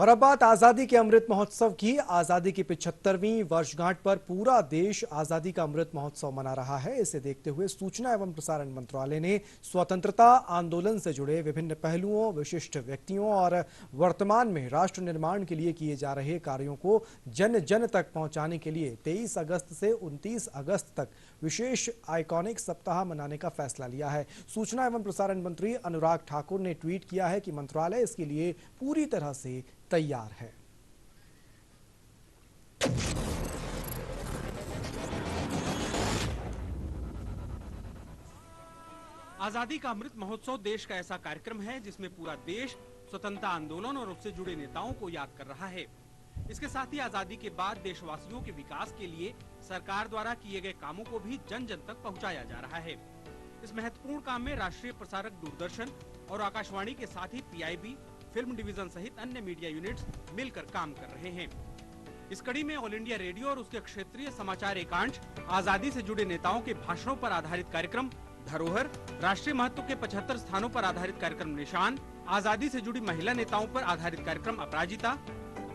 और अब बात आजादी के अमृत महोत्सव की। आजादी की 75वीं वर्षगांठ पर पूरा देश आजादी का अमृत महोत्सव मना रहा है। इसे देखते हुए सूचना एवं प्रसारण मंत्रालय ने स्वतंत्रता आंदोलन से जुड़े विभिन्न पहलुओं, विशिष्ट व्यक्तियों और वर्तमान में राष्ट्र निर्माण के लिए किए जा रहे कार्यों को जन जन तक पहुंचाने के लिए 23 अगस्त से 29 अगस्त तक विशेष आइकॉनिक सप्ताह मनाने का फैसला लिया है। सूचना एवं प्रसारण मंत्री अनुराग ठाकुर ने ट्वीट किया है कि मंत्रालय इसके लिए पूरी तरह से तैयार है। आजादी का अमृत महोत्सव देश का ऐसा कार्यक्रम है जिसमें पूरा देश स्वतंत्रता आंदोलन और उससे जुड़े नेताओं को याद कर रहा है। इसके साथ ही आजादी के बाद देशवासियों के विकास के लिए सरकार द्वारा किए गए कामों को भी जन जन तक पहुंचाया जा रहा है। इस महत्वपूर्ण काम में राष्ट्रीय प्रसारक दूरदर्शन और आकाशवाणी के साथ ही पीआईबी, फिल्म डिवीजन सहित अन्य मीडिया यूनिट्स मिलकर काम कर रहे हैं। इस कड़ी में ऑल इंडिया रेडियो और उसके क्षेत्रीय समाचार एकांश आजादी से जुड़े नेताओं के भाषणों पर आधारित कार्यक्रम धरोहर, राष्ट्रीय महत्व के 75 स्थानों पर आधारित कार्यक्रम निशान, आजादी से जुड़ी महिला नेताओं पर आधारित कार्यक्रम अपराजिता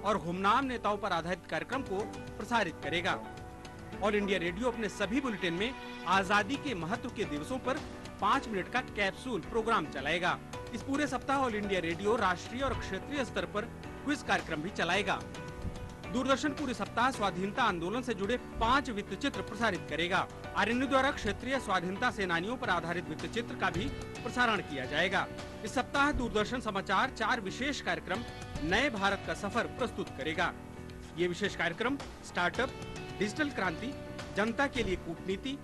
और गुमनाम नेताओं पर आधारित कार्यक्रम को प्रसारित करेगा। ऑल इंडिया रेडियो अपने सभी बुलेटिन में आजादी के महत्व के दिवसों पर 5 मिनट का कैप्सूल प्रोग्राम चलाएगा। इस पूरे सप्ताह ऑल इंडिया रेडियो राष्ट्रीय और क्षेत्रीय स्तर पर क्विज कार्यक्रम भी चलाएगा। दूरदर्शन पूरे सप्ताह स्वाधीनता आंदोलन से जुड़े 5 वृत्त चित्र प्रसारित करेगा। आरएनयू द्वारा क्षेत्रीय स्वाधीनता सेनानियों पर आधारित वृत्त चित्र का भी प्रसारण किया जाएगा। इस सप्ताह दूरदर्शन समाचार 4 विशेष कार्यक्रम नए भारत का सफर प्रस्तुत करेगा। ये विशेष कार्यक्रम स्टार्टअप, डिजिटल क्रांति, जनता के लिए कूटनीति,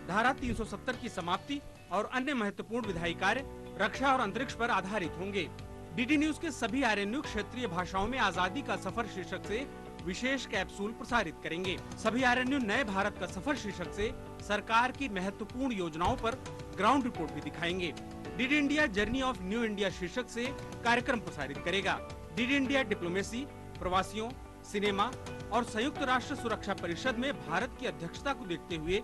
धारा 370 की समाप्ति और अन्य महत्वपूर्ण विधायी कार्य, रक्षा और अंतरिक्ष पर आधारित होंगे। डीडी न्यूज के सभी आरएनयू क्षेत्रीय भाषाओं में आजादी का सफर शीर्षक से विशेष कैप्सूल प्रसारित करेंगे। सभी आरएनयू नए भारत का सफर शीर्षक से सरकार की महत्वपूर्ण योजनाओं पर ग्राउंड रिपोर्ट भी दिखाएंगे। DD India journey of new India शीर्षक से कार्यक्रम प्रसारित करेगा। डीडी इंडिया डिप्लोमेसी, प्रवासियों, सिनेमा और संयुक्त राष्ट्र सुरक्षा परिषद में भारत की अध्यक्षता को देखते हुए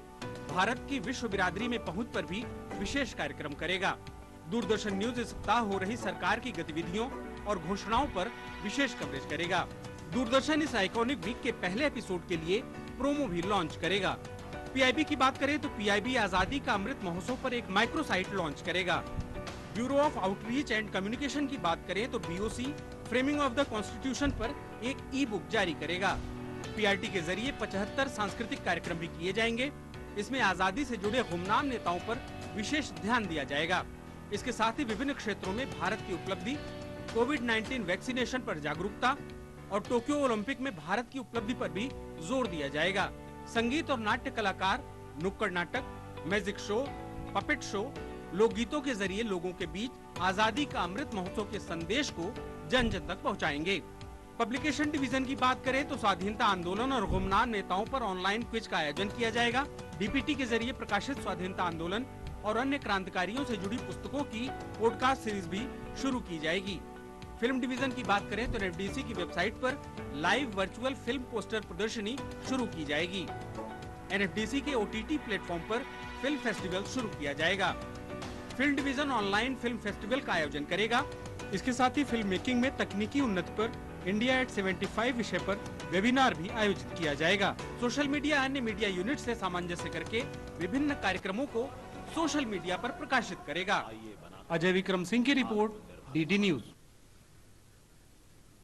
भारत की विश्व बिरादरी में पहुंच पर भी विशेष कार्यक्रम करेगा। दूरदर्शन न्यूज इस सप्ताह हो रही सरकार की गतिविधियों और घोषणाओं पर विशेष कवरेज करेगा। दूरदर्शन इस आइकॉनिक वीक के पहले एपिसोड के लिए प्रोमो भी लॉन्च करेगा। पीआईबी की बात करें तो पीआईबी आजादी का अमृत महोत्सव पर एक माइक्रो साइट लॉन्च करेगा। Bureau of outreach and communication की बात करें तो BOC framing of the constitution पर एक ई बुक जारी करेगा। पीआरटी के जरिए 75 सांस्कृतिक कार्यक्रम भी किए जाएंगे। इसमें आजादी से जुड़े गुमनाम नेताओं पर विशेष ध्यान दिया जाएगा। इसके साथ ही विभिन्न क्षेत्रों में भारत की उपलब्धि, कोविड-19 वैक्सीनेशन पर जागरूकता और टोक्यो ओलंपिक में भारत की उपलब्धि पर भी जोर दिया जाएगा। संगीत और नाट्य कलाकार नुक्कड़ नाटक, मैजिक शो, पपेट शो, लोकगीतों के जरिए लोगों के बीच आजादी का अमृत महोत्सव के संदेश को जन जन तक पहुंचाएंगे। पब्लिकेशन डिवीजन की बात करें तो स्वाधीनता आंदोलन और गुमनाम नेताओं पर ऑनलाइन क्विज का आयोजन किया जाएगा। डीपीटी के जरिए प्रकाशित स्वाधीनता आंदोलन और अन्य क्रांतिकारियों से जुड़ी पुस्तकों की पॉडकास्ट सीरीज भी शुरू की जाएगी। फिल्म डिवीजन की बात करें तो एनएफडीसी की वेबसाइट पर लाइव वर्चुअल फिल्म पोस्टर प्रदर्शनी शुरू की जाएगी। एनएफडीसी के ओटीटी प्लेटफॉर्म पर फिल्म फेस्टिवल शुरू किया जाएगा। Film division online film festival का आयोजन करेगा। इसके साथ ही फिल्म मेकिंग में तकनीकी उन्नति पर इंडिया एट 75 विषय पर वेबिनार भी आयोजित किया जाएगा। सोशल मीडिया अन्य मीडिया यूनिट से सामंजस्य करके विभिन्न कार्यक्रमों को सोशल मीडिया पर प्रकाशित करेगा। अजय विक्रम सिंह की रिपोर्ट, डीडी न्यूज।